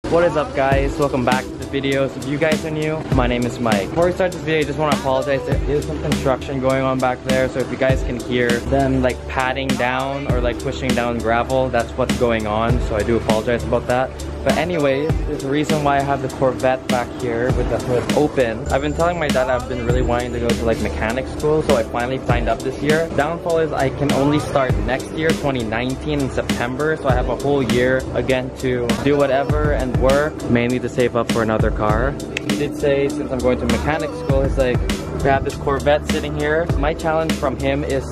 What is up, guys? Welcome back to the video. So if you guys are new, my name is Mike. Before we start this video, I just want to apologize. There is some construction going on back there, so if you guys can hear them like patting down or like pushing down gravel, that's what's going on, so I do apologize about that. But anyways, there's a reason why I have the Corvette back here with the hood open. I've been telling my dad I've been really wanting to go to like mechanic school, so I finally signed up this year. Downfall is I can only start next year, 2019, in September, so I have a whole year again to do whatever and work, mainly to save up for another car. He did say, since I'm going to mechanic school, he's like, we have this Corvette sitting here. My challenge from him is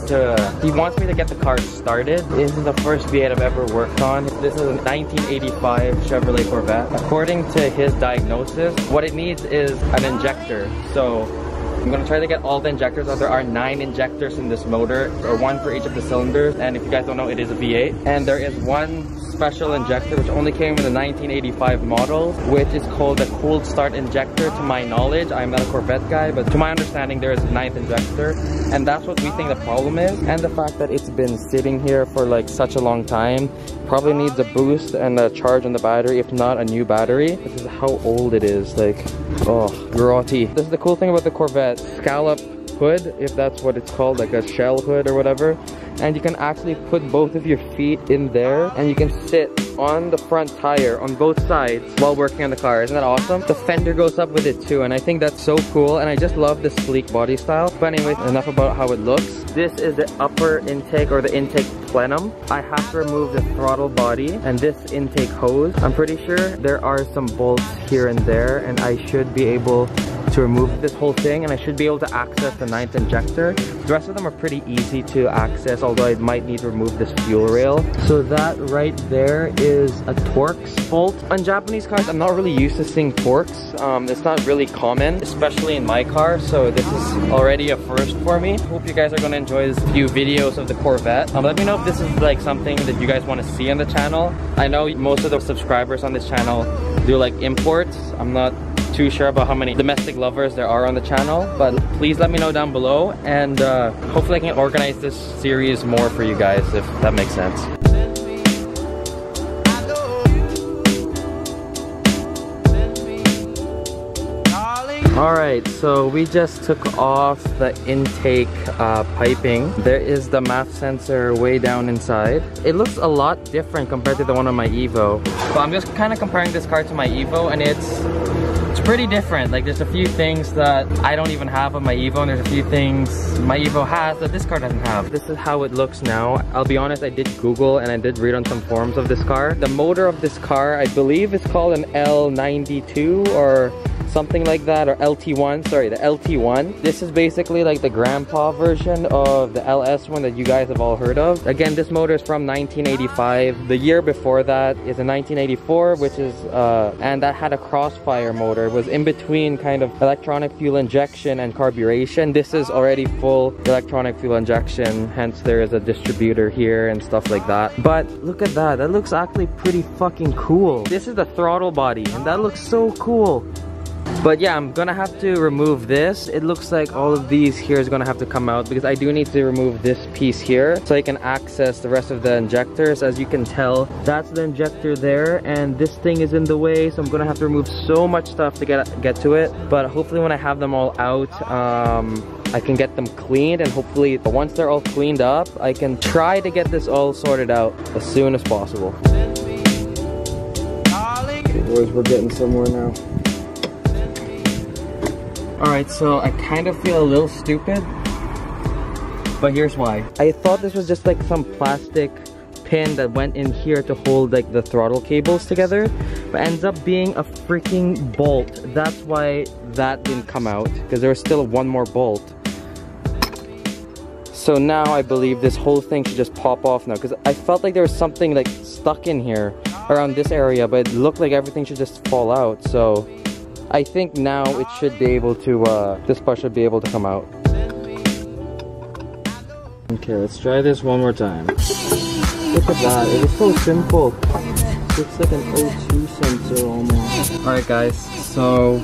he wants me to get the car started. This is the first V8 I've ever worked on. This is a 1985 Chevrolet Corvette. According to his diagnosis, what it needs is an injector. So I'm gonna try to get all the injectors out. There are 9 injectors in this motor, or 1 for each of the cylinders. And if you guys don't know, it is a V8. And there is one special injector which only came with the 1985 model, which is called the cold start injector. To my knowledge, I'm not a Corvette guy, but to my understanding, there is a 9th injector, and that's what we think the problem is. And the fact that it's been sitting here for like such a long time, probably needs a boost and a charge on the battery, if not a new battery. This is how old it is, like, oh, grotty. This is the cool thing about the Corvette: scallop hood, if that's what it's called, like a shell hood or whatever. And you can actually put both of your feet in there, and you can sit on the front tire on both sides while working on the car. Isn't that awesome? The fender goes up with it too, and I think that's so cool, and I just love the sleek body style. But anyways, enough about how it looks. This is the upper intake, or the intake plenum. I have to remove the throttle body and this intake hose. I'm pretty sure there are some bolts here and there, and I should be able to remove this whole thing, and I should be able to access the 9th injector. The rest of them are pretty easy to access, although I might need to remove this fuel rail. So that right there is a Torx bolt. On Japanese cars, I'm not really used to seeing Torx. It's not really common, especially in my car, so this is already a first for me. Hope you guys are going to enjoy this few videos of the Corvette. Let me know if this is like something that you guys want to see on the channel. I know most of the subscribers on this channel do like imports. I'm not too sure about how many domestic lovers there are on the channel, but please let me know down below, and hopefully I can organize this series more for you guys, if that makes sense. Alright, so we just took off the intake piping. There is the MAF sensor way down inside. It looks a lot different compared to the one on my Evo. But I'm just kind of comparing this car to my Evo, and it's pretty different. Like, there's a few things that I don't even have on my Evo, and there's a few things my Evo has that this car doesn't have. This is how it looks now. I'll be honest, I did Google and I did read on some forums of this car. The motor of this car, I believe, is called an L92 or something like that, or LT1, sorry, the LT1. This is basically like the grandpa version of the LS one that you guys have all heard of. Again, this motor is from 1985. The year before that is a 1984, which is, and that had a crossfire motor. It was in between kind of electronic fuel injection and carburation. This is already full electronic fuel injection, hence there is a distributor here and stuff like that. But look at that, that looks actually pretty fucking cool. This is the throttle body, and that looks so cool. But yeah, I'm gonna have to remove this. It looks like all of these here is gonna have to come out, because I do need to remove this piece here so I can access the rest of the injectors. As you can tell, that's the injector there, and this thing is in the way, so I'm gonna have to remove so much stuff to get to it. But hopefully when I have them all out, I can get them cleaned, and hopefully once they're all cleaned up, I can try to get this all sorted out as soon as possible. Okay, boys, we're getting somewhere now. Alright, so I kind of feel a little stupid, but here's why. I thought this was just like some plastic pin that went in here to hold like the throttle cables together, but ends up being a freaking bolt. That's why that didn't come out, because there was still one more bolt. So now I believe this whole thing should just pop off now, because I felt like there was something like stuck in here around this area, but it looked like everything should just fall out. So I think now it should be able to, this part should be able to come out. Okay, let's try this one more time. Look at that, it is so simple. Looks like an O2 sensor almost. Alright guys, so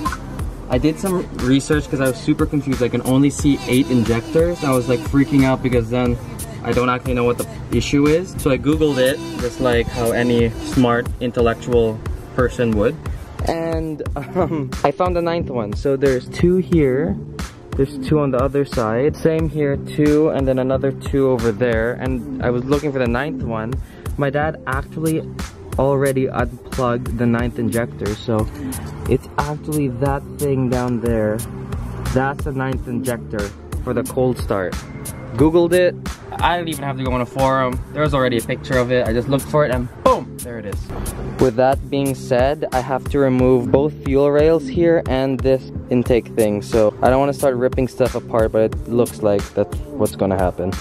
I did some research because I was super confused. I can only see 8 injectors. I was like freaking out because then I don't actually know what the issue is. So I googled it, just like how any smart intellectual person would. And I found the 9th one. So there's 2 here. There's 2 on the other side. Same here, 2, and then another 2 over there. And I was looking for the 9th one. My dad actually already unplugged the 9th injector. So it's actually that thing down there. That's the 9th injector for the cold start. Googled it. I didn't even have to go on a forum. There was already a picture of it. I just looked for it and boom, there it is. With that being said, I have to remove both fuel rails here and this intake thing. So I don't want to start ripping stuff apart, but it looks like that's what's gonna happen.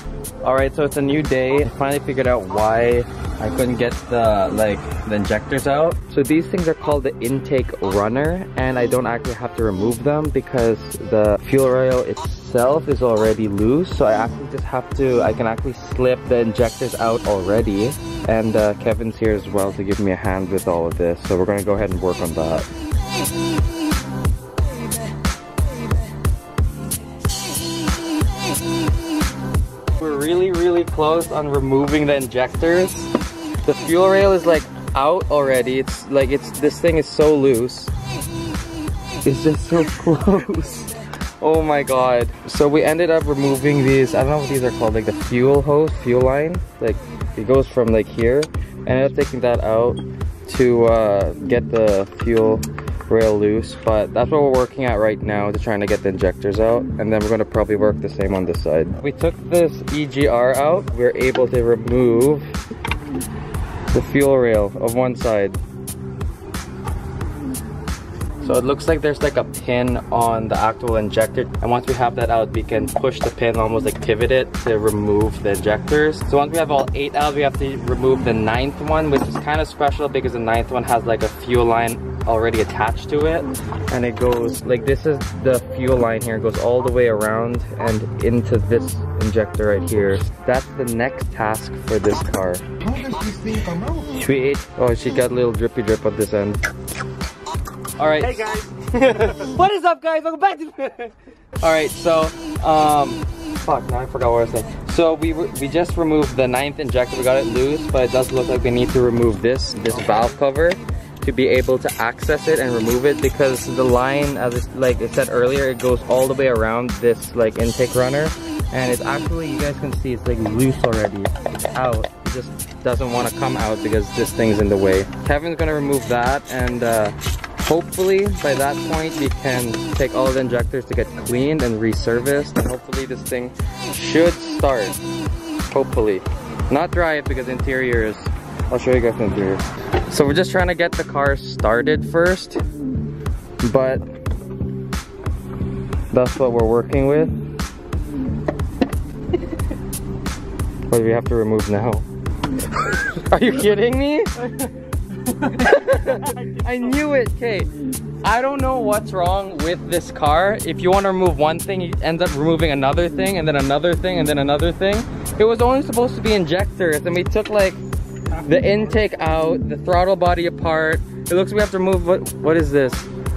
Alright, so it's a new day. I finally figured out why I couldn't get the injectors out. So these things are called the intake runner, and I don't actually have to remove them because the fuel rail itself is already loose. So I actually just have to, I can actually slip the injectors out already. And Kevin's here as well to give me a hand with all of this. So we're gonna go ahead and work on that. We're really close on removing the injectors. The fuel rail is like out already. This thing is so loose. It's just so close. Oh my god. So we ended up removing these, I don't know what these are called, like the fuel hose, fuel line. Like it goes from like here. I ended up taking that out to get the fuel rail loose, but that's what we're working at right now, just trying to get the injectors out, and then we're going to probably work the same on this side. We took this EGR out. We're able to remove the fuel rail of one side. So it looks like there's like a pin on the actual injector, and once we have that out, we can push the pin, almost like pivot it to remove the injectors. So once we have all 8 out, we have to remove the 9th one, which is kind of special because the 9th one has like a fuel line already attached to it, and it goes like, this is the fuel line here, it goes all the way around and into this injector right here. That's the next task for this car. How does this thing come out? Sweet. Oh, she got a little drippy drip on this end. Alright. Hey guys! What is up, guys? Welcome back to Alright, so fuck, now I forgot what I was saying. So we just removed the 9th injector. We got it loose, but it does look like we need to remove this valve cover to be able to access it and remove it, because the line, as it said earlier, it goes all the way around this like intake runner, and it's actually, you guys can see, it's like loose already. It's out. It just doesn't want to come out because this thing's in the way. Kevin's gonna remove that, and hopefully by that point we can take all the injectors to get cleaned and reserviced, and hopefully this thing should start. Hopefully. Not drive, because interiors, I'll show you guys the interior. So we're just trying to get the car started first, but that's what we're working with. What do we have to remove now? Are you kidding me? I knew it, Kate. I don't know what's wrong with this car. If you want to remove one thing, you end up removing another thing, and then another thing, and then another thing. It was only supposed to be injectors, and we took like the intake out, the throttle body apart. It looks like we have to remove, what is this?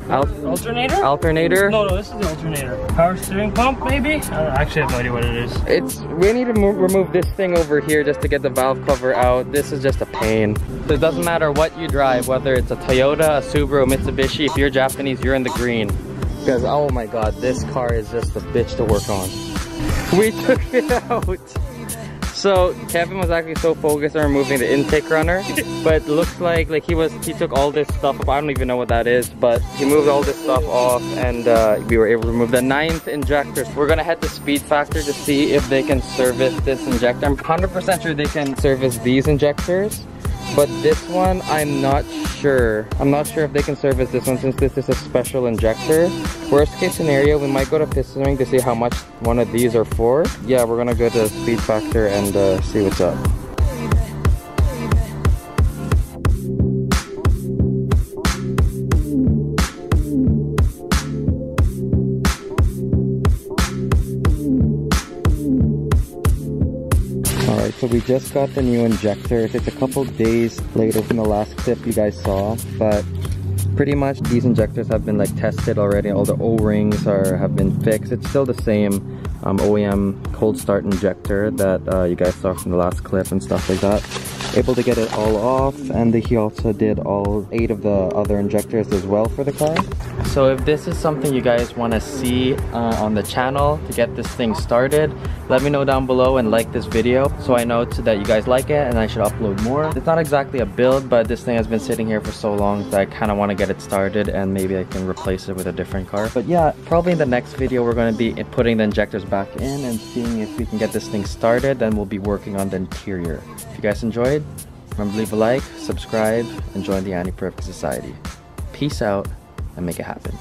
Alternator? Alternator? No, this is the alternator. Power steering pump, maybe? I actually have no idea what it is. We need to remove this thing over here just to get the valve cover out. This is just a pain. So it doesn't matter what you drive, whether it's a Toyota, a Subaru, a Mitsubishi. If you're Japanese, you're in the green. Because, oh my god, this car is just a bitch to work on. We took it out. So Kevin was actually so focused on removing the intake runner, but it looks like he took all this stuff off. I don't even know what that is, but he moved all this stuff off, and we were able to remove the 9th injector. We're gonna head to Speed Factor to see if they can service this injector. I'm 100% sure they can service these injectors, but this one I'm not sure. I'm not sure if they can service this one, since this is a special injector. Worst case scenario, we might go to piston ring to see how much one of these are for. Yeah, we're gonna go to Speed Factor and see what's up. Alright, so we just got the new injectors. It's a couple days later from the last clip you guys saw, but pretty much these injectors have been like tested already. All the O-rings have been fixed. It's still the same OEM cold start injector that you guys saw from the last clip and stuff like that. able to get it all off, and he also did all 8 of the other injectors as well for the car. So if this is something you guys want to see on the channel to get this thing started, let me know down below and like this video so I know that you guys like it and I should upload more. It's not exactly a build, but this thing has been sitting here for so long that I kind of want to get it started, and maybe I can replace it with a different car. But yeah, probably in the next video we're going to be putting the injectors back in and seeing if we can get this thing started. Then we'll be working on the interior. If you guys enjoyed, remember to leave a like, subscribe, and join the Anti-Perfect Society. Peace out and make it happen.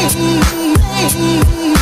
Baby, baby, baby.